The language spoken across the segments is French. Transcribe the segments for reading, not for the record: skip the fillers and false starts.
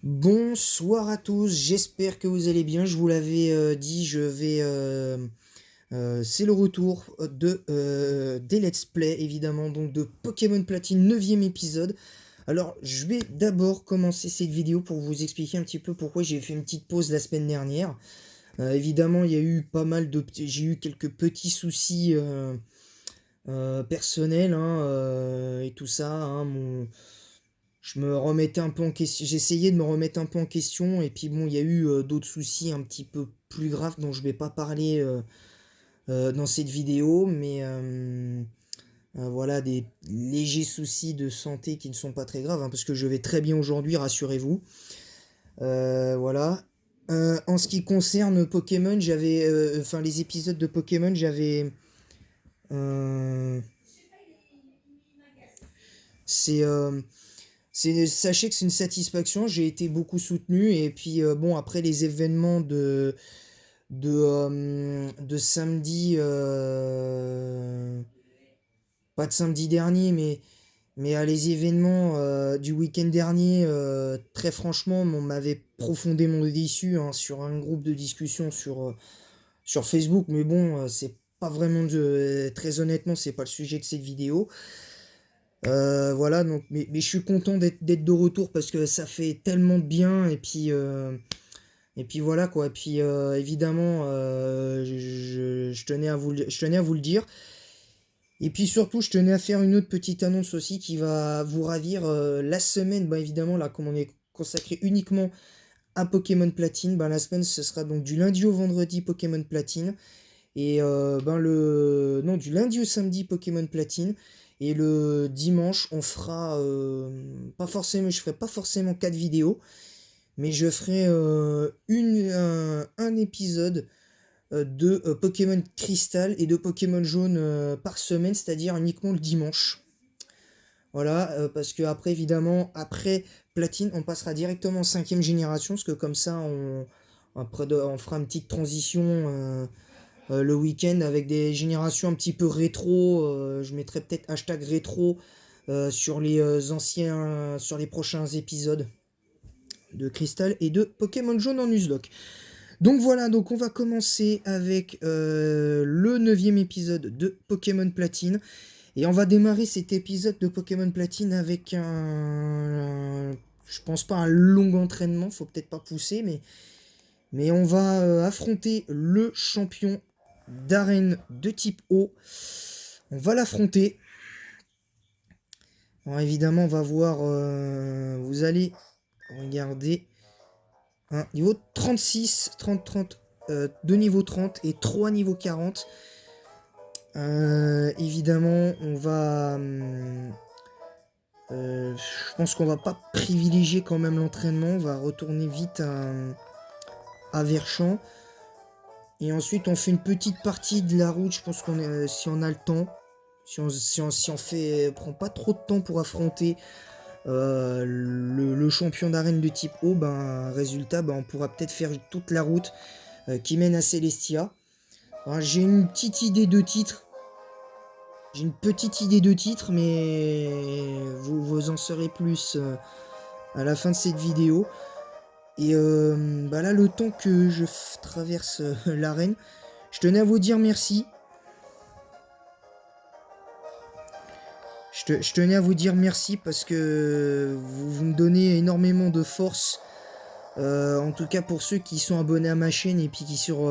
Bonsoir à tous, j'espère que vous allez bien. Je vous l'avais dit, c'est le retour des Let's Play, évidemment, donc de Pokémon Platine 9e épisode. Alors, je vais d'abord commencer cette vidéo pour vous expliquer un petit peu pourquoi j'ai fait une petite pause la semaine dernière. Évidemment, il y a eu pas mal de j'ai eu quelques petits soucis personnels et tout ça. Je me remettais un peu en question, j'essayais de me remettre un peu en question, et puis bon, il y a eu d'autres soucis un petit peu plus graves dont je vais pas parler dans cette vidéo, mais voilà, des légers soucis de santé qui ne sont pas très graves, parce que je vais très bien aujourd'hui, rassurez-vous. Voilà. En ce qui concerne Pokémon, enfin les épisodes de Pokémon, euh, c'est sachez que c'est une satisfaction, j'ai été beaucoup soutenu, et puis bon, après les événements de samedi, pas de samedi dernier, mais les événements du week-end dernier, très franchement, on m'avait profondément déçu sur un groupe de discussion sur Facebook, mais bon, c'est pas vraiment très honnêtement, c'est pas le sujet de cette vidéo. Voilà, donc, mais je suis content d'être de retour parce que ça fait tellement de bien, et puis voilà quoi. Et puis évidemment, je tenais à vous le dire. Et puis surtout, je tenais à faire une autre petite annonce aussi qui va vous ravir. La semaine, bah évidemment, là, comme on est consacré uniquement à Pokémon Platine, bah, la semaine, ce sera donc du lundi au vendredi Pokémon Platine. Et non, du lundi au samedi Pokémon Platine. Et le dimanche, on fera pas forcément, je ferai pas forcément 4 vidéos, mais je ferai un épisode de Pokémon Crystal et de Pokémon Jaune par semaine, c'est-à-dire uniquement le dimanche. Voilà, parce que après, évidemment, après Platine, on passera directement en 5e génération, parce que comme ça, on fera une petite transition le week-end avec des générations un petit peu rétro. Je mettrai peut-être hashtag rétro sur les prochains épisodes de Crystal et de Pokémon Jaune en Nuzlocke. Donc voilà, donc on va commencer avec le 9e épisode de Pokémon Platine. Et on va démarrer cet épisode de Pokémon Platine avec je pense pas un long entraînement, faut peut-être pas pousser, mais on va affronter le champion d'arène de type eau. On va l'affronter. Alors évidemment, on va voir, vous allez regarder niveau 36, 30, 30, 2 niveau 30 et 3 niveau 40. Évidemment, on va... je pense qu'on va pas privilégier quand même l'entraînement. On va retourner vite à Verchamp. Et ensuite, on fait une petite partie de la route. Je pense si on a le temps. Si on prend pas trop de temps pour affronter le champion d'arène de type O, ben, résultat, ben, on pourra peut-être faire toute la route qui mène à Celestia. J'ai une petite idée de titre. J'ai une petite idée de titre, mais vous en saurez plus à la fin de cette vidéo. Et bah là, le temps que je traverse l'arène, je tenais à vous dire merci. Je tenais à vous dire merci parce que vous me donnez énormément de force. En tout cas pour ceux qui sont abonnés à ma chaîne et puis qui sur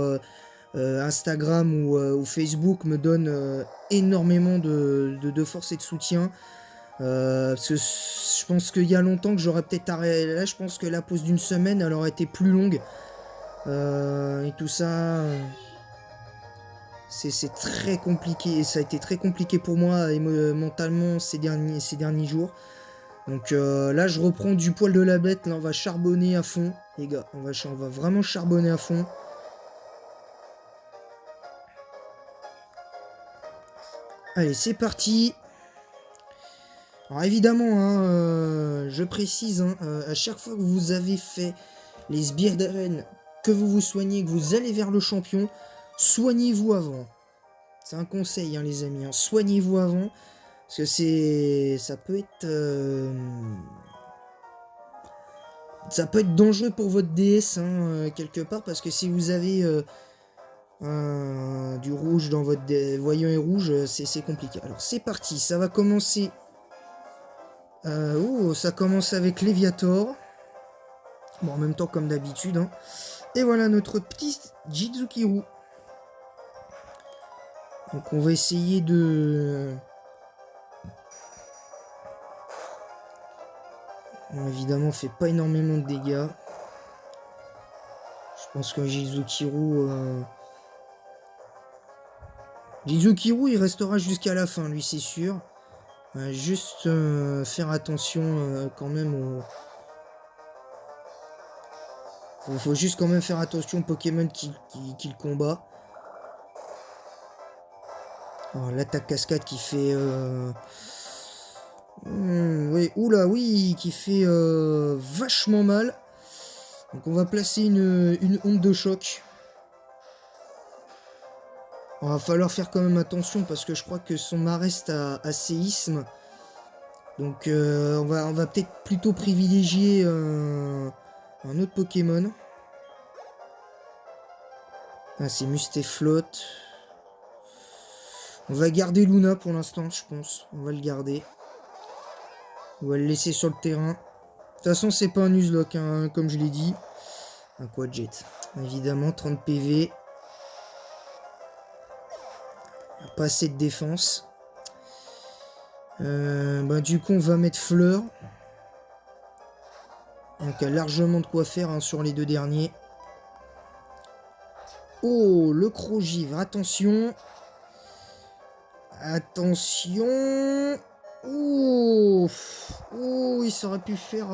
Instagram ou Facebook me donnent énormément de force et de soutien. Parce que je pense qu'il y a longtemps que j'aurais peut-être arrêté. Là, je pense que la pause d'une semaine, elle aurait été plus longue. Et tout ça, c'est très compliqué. Ça a été très compliqué pour moi mentalement ces derniers jours. Donc là, je reprends du poil de la bête. Là, on va charbonner à fond, les gars. On va vraiment charbonner à fond. Allez, c'est parti. Alors évidemment, je précise, à chaque fois que vous avez fait les sbires d'arène, que vous vous soignez, que vous allez vers le champion, soignez-vous avant. C'est un conseil, les amis. Soignez-vous avant, parce que ça peut être Ça peut être dangereux pour votre DS, hein, quelque part, parce que si vous avez du rouge dans votre voyant est rouge, c'est compliqué. Alors c'est parti, ça va commencer. Oh, ça commence avec Léviator. Bon, en même temps comme d'habitude. Hein. Et voilà notre petit Jizukiru. Donc on va essayer de... Bon, évidemment, fait pas énormément de dégâts. Je pense que Jizukiru... Jizukiru, il restera jusqu'à la fin, lui, c'est sûr. Juste faire attention quand même au... Faut juste quand même faire attention aux Pokémon qui le combat. L'attaque cascade qui fait... oui, oula, oui, qui fait vachement mal. Donc on va placer une onde de choc. Il va falloir faire quand même attention parce que je crois que son reste à séisme. Donc on va peut-être plutôt privilégier un autre Pokémon. Ah, c'est Mustaflot. On va garder Luna pour l'instant, je pense. On va le garder. On va le laisser sur le terrain. De toute façon, c'est pas un Nuzlocke, hein, comme je l'ai dit. Un Quadjet. Évidemment, 30 PV. Pas assez de défense. Du coup, on va mettre Fleur. Donc, il y a largement de quoi faire hein, sur les deux derniers. Oh, le Crogivre. Attention. Attention. Oh, oh, il aurait pu faire...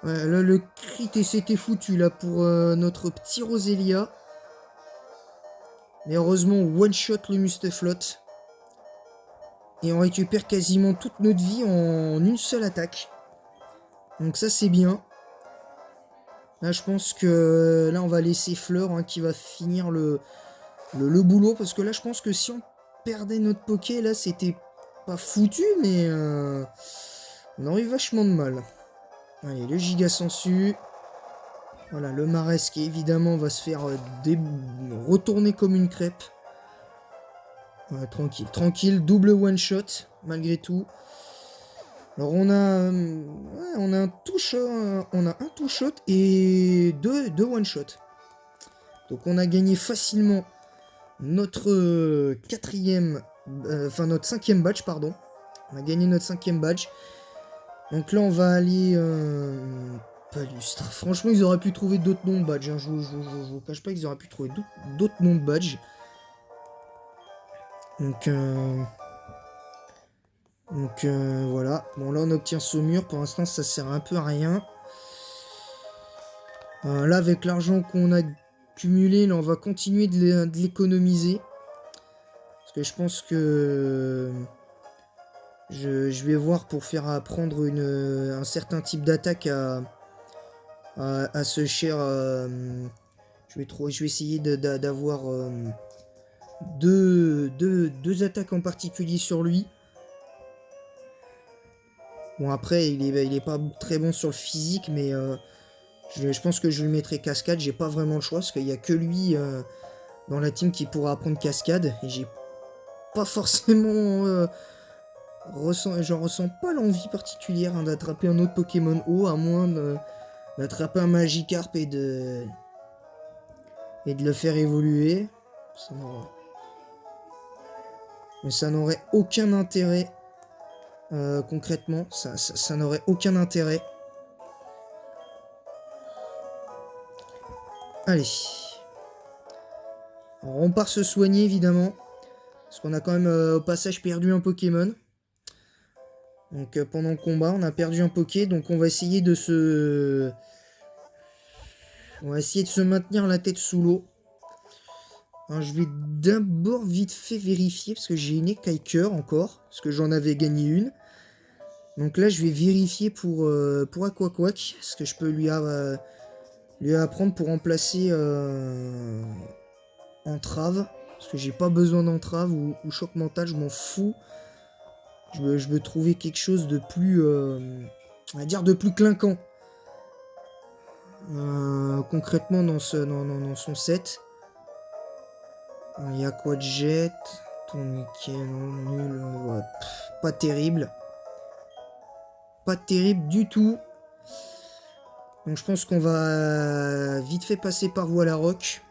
Ouais, là, le crit et c'était foutu là pour notre petit Roselia. Mais heureusement, on one-shot le Mustaflot. Et on récupère quasiment toute notre vie en une seule attaque. Donc ça, c'est bien. Là, je pense que là, on va laisser Fleur hein, qui va finir le boulot. Parce que là, je pense que si on perdait notre Poké, là, c'était pas foutu, mais on aurait eu vachement de mal. Allez, le Giga Sensu. Voilà, le Marès qui évidemment va se faire retourner comme une crêpe. Ouais, tranquille, tranquille, double one shot malgré tout. Alors on a un two shot et deux one shot. Donc on a gagné facilement notre notre cinquième badge pardon. On a gagné notre cinquième badge. Donc là on va aller Palustre. Franchement ils auraient pu trouver d'autres noms de badge. Hein. Je vous cache pas qu'ils auraient pu trouver d'autres noms de badge. Donc voilà. Bon là on obtient Saumur. Pour l'instant ça sert un peu à rien. Là avec l'argent qu'on a cumulé, là on va continuer de l'économiser. Parce que je pense que je vais voir pour faire apprendre un certain type d'attaque à ce cher... je vais essayer d'avoir deux attaques en particulier sur lui. Bon après il est pas très bon sur le physique mais je pense que je lui mettrai cascade. J'ai pas vraiment le choix parce qu'il y a que lui dans la team qui pourra apprendre cascade. Et j'ai pas forcément... j'en ressens pas l'envie particulière hein, d'attraper un autre Pokémon haut à moins d'attraper un Magikarp et de le faire évoluer. Mais ça n'aurait aucun intérêt. Concrètement, ça n'aurait aucun intérêt. Allez. Alors, on part se soigner évidemment. Parce qu'on a quand même au passage perdu un Pokémon. Donc pendant le combat, on a perdu un Poké. Donc on va essayer de se... On va essayer de se maintenir la tête sous l'eau. Alors, je vais d'abord vite fait vérifier. Parce que j'ai une Ekaiker encore. Parce que j'en avais gagné une. Donc là, je vais vérifier pour Aquaquack. Ce que je peux lui apprendre pour remplacer entrave. Parce que j'ai pas besoin d'entrave ou choc mental, je m'en fous. Je veux trouver quelque chose de plus... on va dire de plus clinquant. concrètement dans son set. Il y a quoi de jet? Tourniquet, non, nul. Ouais, pas terrible. Pas terrible du tout. Donc je pense qu'on va vite fait passer par Voie la Roque.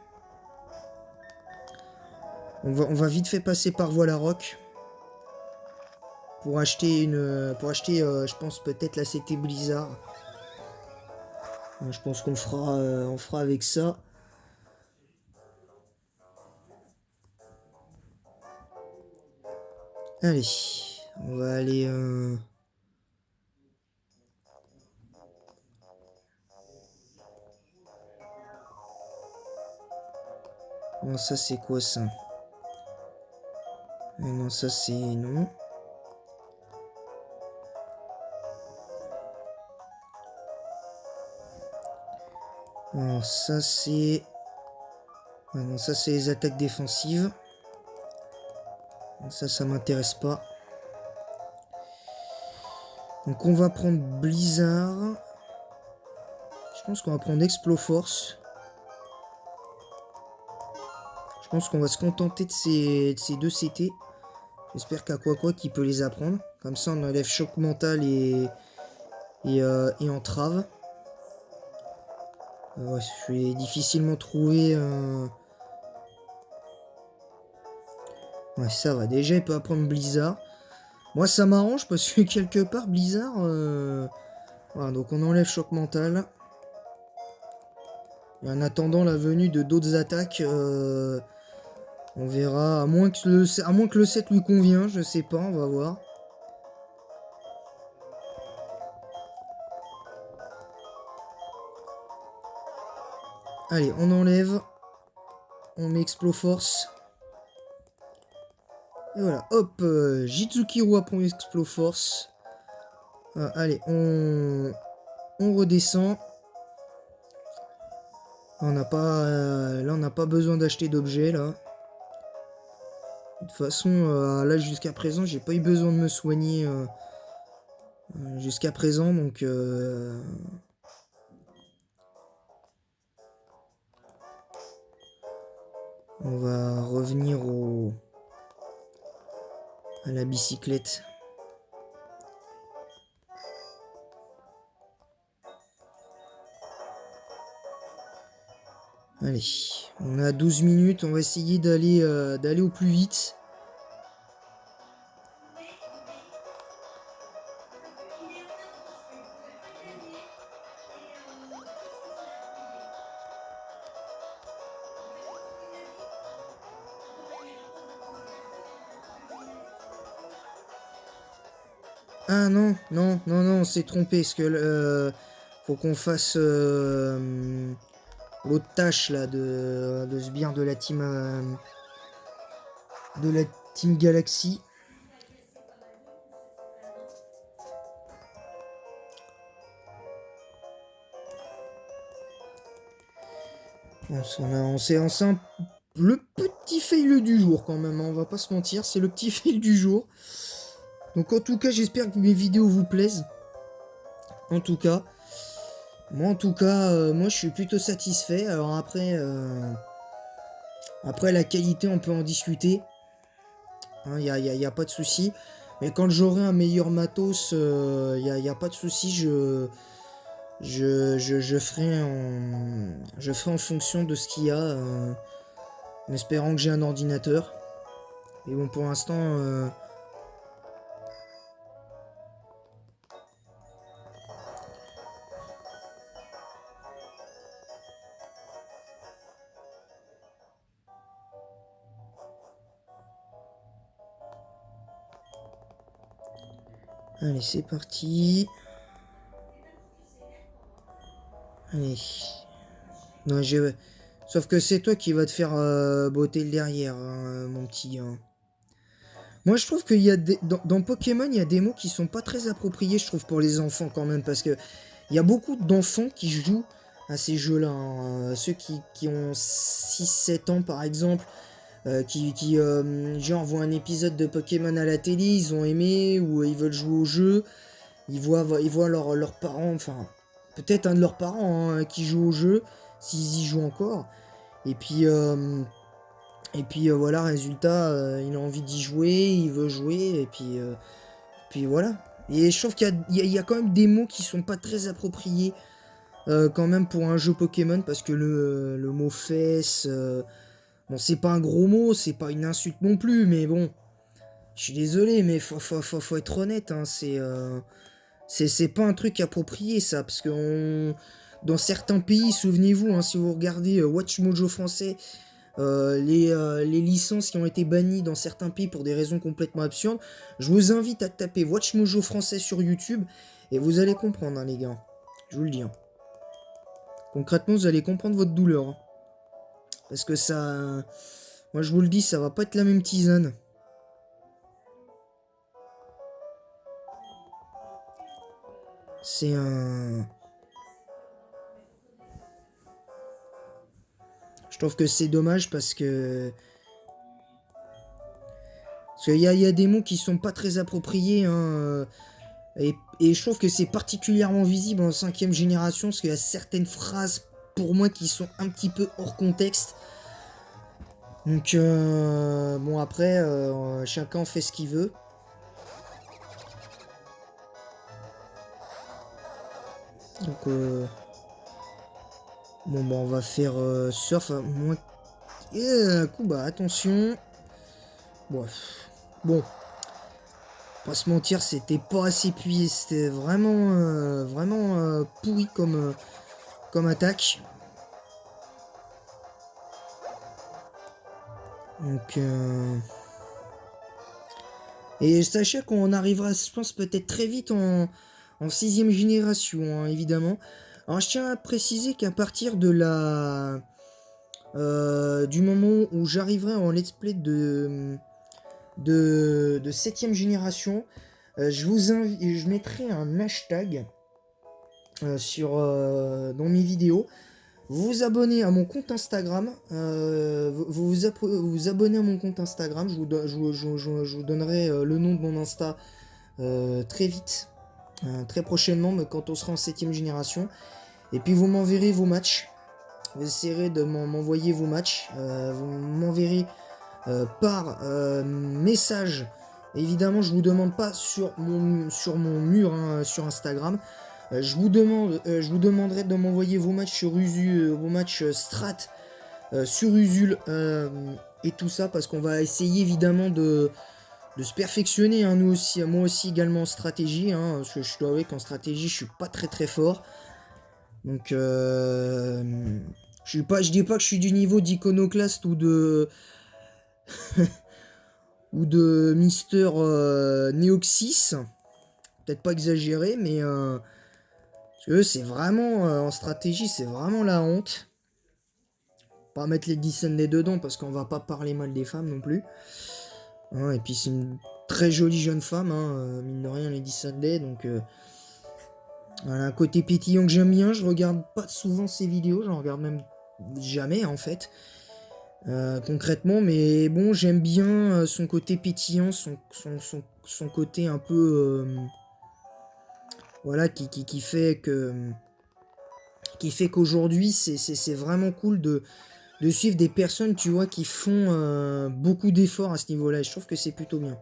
On va vite fait passer par Voie la Roque. Pour acheter je pense peut-être la CT Blizzard. Je pense qu'on fera avec ça. Allez, on va aller... Non, ça c'est quoi ça? Non, ça c'est... Non. Non, ça c'est... non, ça c'est les attaques défensives. Ça m'intéresse pas. Donc on va prendre Blizzard. Je pense qu'on va prendre Exploforce. Je pense qu'on va se contenter de ces deux CT. J'espère qu'à quoi qu'il peut les apprendre. Comme ça on enlève choc mental et entrave. Ouais, je vais difficilement trouver un... Ouais, ça va. Déjà, il peut apprendre Blizzard. Moi, ça m'arrange parce que quelque part, Blizzard... Voilà, donc on enlève choc mental. Et en attendant la venue de d'autres attaques, on verra. À moins que le set lui convient, je sais pas, on va voir. Allez, on enlève. On met Exploforce. Et voilà, hop, Jitsukiro apprend Exploforce. Allez, on redescend. On n'a pas, là, on n'a pas besoin d'acheter d'objets, là. De toute façon, là, jusqu'à présent, j'ai pas eu besoin de me soigner jusqu'à présent, donc... on va revenir à la bicyclette. Allez, on a 12 minutes, on va essayer d'aller au plus vite. Ah non, non, non, non, on s'est trompé, parce que faut qu'on fasse l'autre tâche là de sbire de la team Galaxy. Le petit fail du jour quand même, hein, on va pas se mentir, c'est le petit fail du jour. Donc en tout cas, j'espère que mes vidéos vous plaisent. En tout cas, moi je suis plutôt satisfait. Alors après la qualité, on peut en discuter. Il y a pas de souci. Mais quand j'aurai un meilleur matos, y a pas de souci. Je ferai en fonction de ce qu'il y a. En espérant que j'ai un ordinateur. Mais bon, pour l'instant... Allez, c'est parti. Allez. Non, sauf que c'est toi qui va te faire botter le derrière, hein, mon petit. Hein. Moi, je trouve qu'il y a dans Pokémon, il y a des mots qui sont pas très appropriés, je trouve, pour les enfants quand même. Parce que il y a beaucoup d'enfants qui jouent à ces jeux-là. Hein. Ceux qui ont 6-7 ans, par exemple. Genre voient un épisode de Pokémon à la télé, ils ont aimé, ou ils veulent jouer au jeu, ils voient leurs parents, enfin, peut-être un de leurs parents hein, qui joue au jeu, s'ils y jouent encore. Et puis, voilà, résultat, il a envie d'y jouer, il veut jouer, puis voilà. Et je trouve qu'il y a quand même des mots qui sont pas très appropriés quand même pour un jeu Pokémon, parce que le mot fesse, bon, c'est pas un gros mot, c'est pas une insulte non plus, mais bon, je suis désolé, mais faut être honnête, hein, c'est pas un truc approprié ça, parce que dans certains pays, souvenez-vous, hein, si vous regardez WatchMojo français, les licences qui ont été bannies dans certains pays pour des raisons complètement absurdes, je vous invite à taper WatchMojo français sur YouTube, et vous allez comprendre, hein, les gars, je vous le dis. Hein. Concrètement, vous allez comprendre votre douleur. Hein. Parce que ça... Moi, je vous le dis, ça va pas être la même tisane. C'est un... Je trouve que c'est dommage parce que... Parce qu'il y a des mots qui sont pas très appropriés. Hein, et je trouve que c'est particulièrement visible en 5ème génération. Parce qu'il y a certaines phrases, pour moi, qui sont un petit peu hors contexte. Donc, bon, après, chacun fait ce qu'il veut. Donc, bon, bah, on va faire surf. Moins... coup, bah, attention. Bon. Pas se mentir, c'était pas assez puissant. C'était vraiment pourri comme attaque. Donc, et sachez qu'on arrivera, je pense, peut-être très vite en 6ème génération, hein, évidemment. Alors, je tiens à préciser qu'à partir de du moment où j'arriverai en let's play de 7ème génération, je mettrai un hashtag dans mes vidéos. Vous vous abonnez à mon compte Instagram. Vous abonnez à mon compte Instagram. Je vous donnerai le nom de mon Insta très vite, très prochainement, mais quand on sera en 7ème génération. Et puis vous m'enverrez vos matchs. Vous essayerez de m'envoyer vos matchs. Vous m'enverrez par message. Évidemment, je vous demande pas sur mon mur hein, sur Instagram. Je vous demanderai de m'envoyer vos matchs sur vos matchs strat sur Usul et tout ça parce qu'on va essayer évidemment de se perfectionner. Hein, nous aussi, moi aussi également en stratégie. Hein, parce que je dois avouer qu'en stratégie, je suis pas très fort. Donc, je dis pas que je suis du niveau d'Iconoclast ou de ou de Mister Neoxys. Peut-être pas exagéré, mais parce que c'est vraiment en stratégie, c'est vraiment la honte. Pas mettre les Sunday dedans parce qu'on va pas parler mal des femmes non plus. Hein, et puis c'est une très jolie jeune femme, hein, mine de rien, Lady Sunday, donc elle a un côté pétillant que j'aime bien. Je regarde pas souvent ses vidéos, j'en regarde même jamais en fait. Concrètement, mais bon, j'aime bien son côté pétillant, son côté un peu voilà, qui fait qu'aujourd'hui c'est vraiment cool de suivre des personnes, tu vois, qui font beaucoup d'efforts à ce niveau-là. Et je trouve que c'est plutôt bien.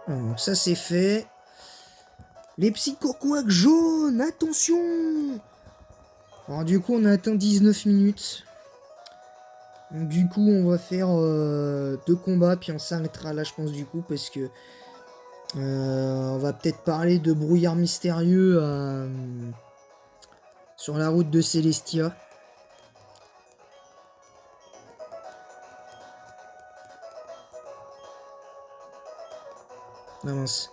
Alors, donc ça c'est fait. Les psychoquacs jaunes, attention. Alors du coup on a atteint 19 minutes. Donc du coup on va faire 2 combats puis on s'arrêtera là je pense du coup parce que on va peut-être parler de brouillard mystérieux sur la route de Célestia. Ah mince.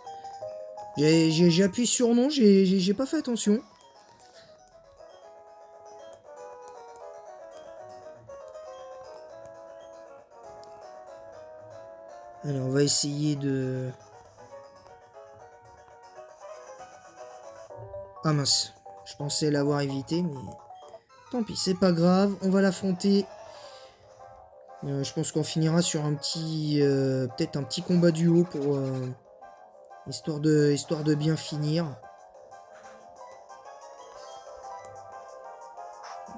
J'ai appuyé sur non, j'ai pas fait attention. Allez, on va essayer de... Ah mince, je pensais l'avoir évité, mais... Tant pis, c'est pas grave, on va l'affronter. Je pense qu'on finira sur un petit... peut-être un petit combat duo pour... histoire de bien finir.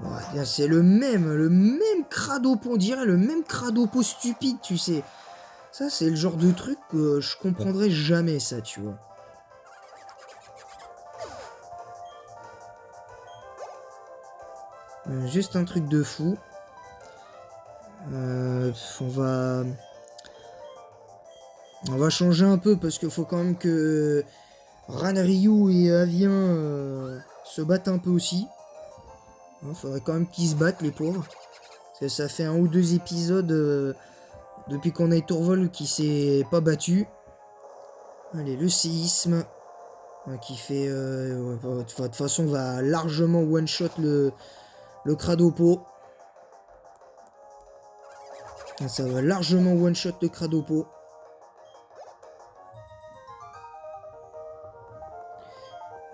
Ouais, c'est le même Cradopo, on dirait le même Cradopo stupide, tu sais. Ça, c'est le genre de truc que je comprendrais jamais, ça, tu vois. Juste un truc de fou. On va... On va changer un peu, parce qu'il faut quand même que Ranryu et Avien se battent un peu aussi. Faudrait quand même qu'ils se battent, les pauvres. Parce que ça fait 1 ou 2 épisodes depuis qu'on a Tourvol qui s'est pas battu. Allez, le séisme qui fait... de toute façon, va largement one-shot le Cradopo. Ça va largement one-shot le Cradopo.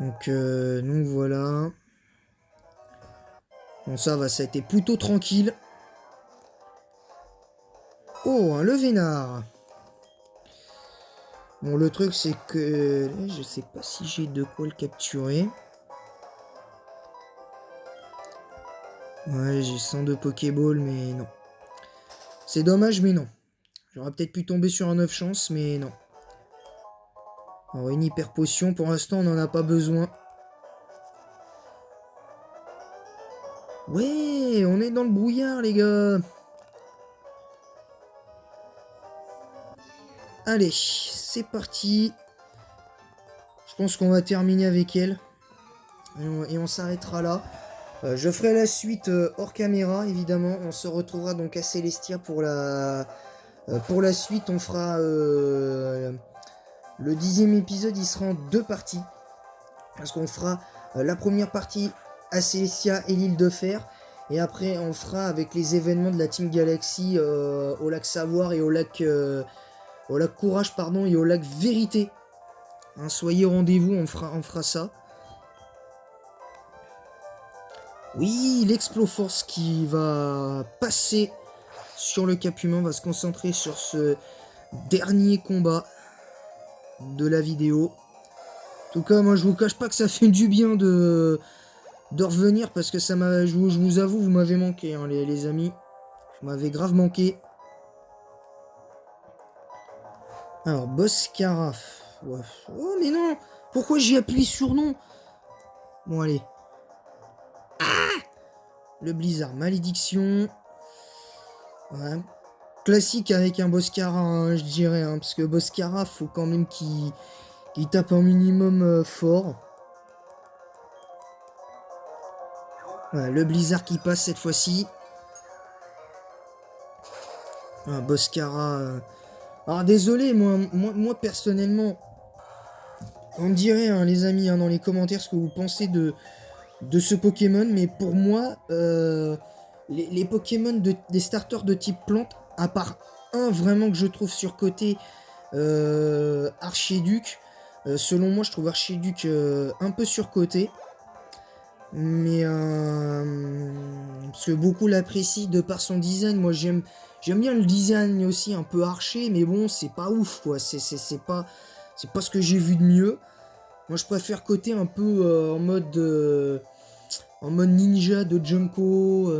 Donc voilà. Bon, ça va, ça a été plutôt tranquille. Oh, un Levénard. Bon, le truc, c'est que... je sais pas si j'ai de quoi le capturer. Ouais, j'ai 102 Pokéball, mais non. C'est dommage, mais non. J'aurais peut-être pu tomber sur un 9 chance, mais non. Alors, une hyper potion, pour l'instant, on n'en a pas besoin. Ouais, on est dans le brouillard, les gars. Allez, c'est parti. Je pense qu'on va terminer avec elle. Et on s'arrêtera là. Je ferai la suite hors caméra, évidemment. On se retrouvera donc à Célestia pour la suite. On fera le 10e épisode, il sera en 2 parties. Parce qu'on fera la première partie à Célestia et l'île de Fer. Et après, on fera avec les événements de la Team Galaxy au lac Savoir et au lac Courage, pardon, et au lac Vérité. Hein, soyez au rendez-vous, on fera ça. Oui, l'Exploforce qui va passer sur le Cap Humain, va se concentrer sur ce dernier combat de la vidéo. En tout cas, moi je vous cache pas que ça fait du bien de revenir parce que ça m'a, je vous avoue, vous m'avez manqué, hein, les amis. Vous m'avez grave manqué. Alors, Boscara. Ouais. Oh, mais non! Pourquoi j'y appuie sur non? Bon, allez. Le Blizzard, malédiction. Ouais. Classique avec un Boscara, hein, je dirais. Hein, parce que Boscara, faut quand même qu'il tape un minimum fort. Ouais, le Blizzard qui passe cette fois-ci. Ah, Boscara. Alors désolé, moi personnellement, on me dirait, hein, les amis, hein, dans les commentaires ce que vous pensez de ce Pokémon, mais pour moi, les Pokémon des starters de type plante, à part un vraiment que je trouve surcoté, Archiduc, selon moi je trouve Archiduc un peu surcoté, mais parce que beaucoup l'apprécient de par son design. Moi j'aime bien le design aussi un peu archer, mais bon c'est pas ouf quoi, c'est pas ce que j'ai vu de mieux. Moi je préfère côté un peu en mode ninja de Junko,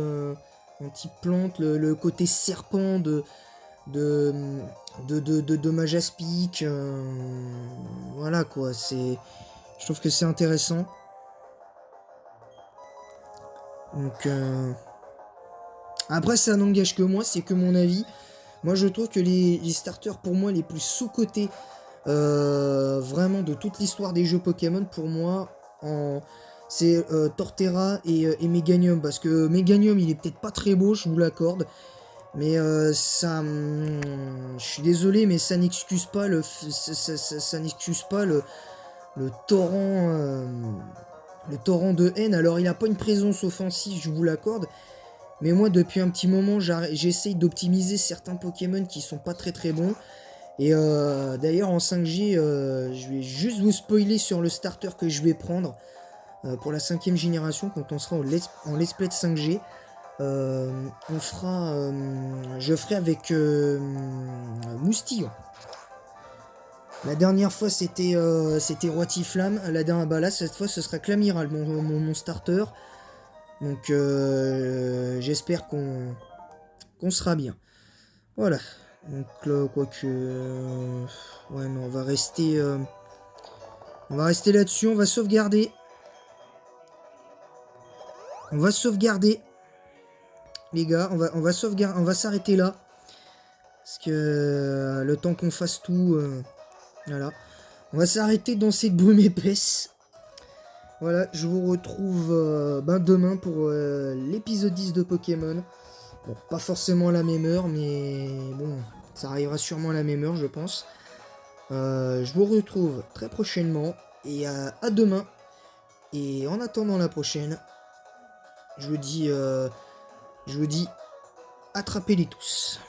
en type plante, le côté serpent de Majaspic, voilà quoi, je trouve que c'est intéressant. Donc après ça n'engage que moi, c'est que mon avis. Moi je trouve que les starters pour moi les plus sous-cotés vraiment de toute l'histoire des jeux Pokémon, pour moi c'est Torterra et Meganium, parce que Meganium il est peut-être pas très beau, je vous l'accorde, mais ça, je suis désolé, mais ça n'excuse pas ça n'excuse pas le torrent de haine. Alors il a pas une présence offensive, je vous l'accorde, mais moi depuis un petit moment j'essaye d'optimiser certains Pokémon qui sont pas très très bons. Et d'ailleurs en 5G, je vais juste vous spoiler sur le starter que je vais prendre pour la 5ème génération quand on sera en let's play de 5G. On fera, je ferai avec Moustillon. La dernière fois c'était Roi Tiflam, bah là cette fois ce sera Clamiral, mon starter. Donc j'espère qu'on sera bien. Voilà. Donc là, quoique... ouais, non, on va rester là-dessus, on va sauvegarder. On va sauvegarder. Les gars, on va sauvegarder, on va s'arrêter là. Parce que le temps qu'on fasse tout... voilà. On va s'arrêter dans cette brume épaisse. Voilà, je vous retrouve demain pour l'épisode 10 de Pokémon. Bon, pas forcément à la même heure, mais bon, ça arrivera sûrement à la même heure, je pense. Je vous retrouve très prochainement et à demain. Et en attendant la prochaine, je vous dis attrapez-les tous.